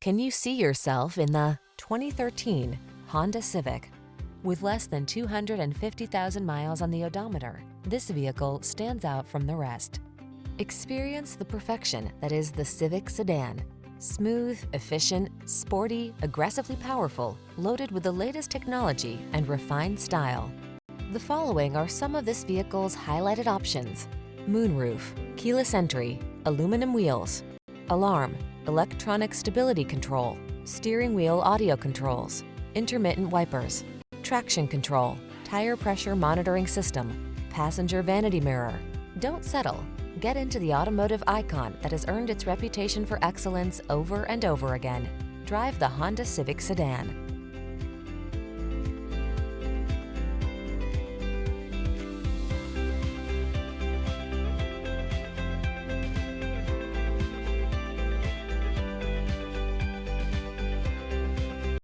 Can you see yourself in the 2013 Honda Civic? With less than 250,000 miles on the odometer, this vehicle stands out from the rest. Experience the perfection that is the Civic sedan. Smooth, efficient, sporty, aggressively powerful, loaded with the latest technology and refined style. The following are some of this vehicle's highlighted options: moonroof, keyless entry, aluminum wheels, alarm, electronic stability control, steering wheel audio controls, intermittent wipers, traction control, tire pressure monitoring system, passenger vanity mirror. Don't settle. Get into the automotive icon that has earned its reputation for excellence over and over again. Drive the Honda Civic sedan.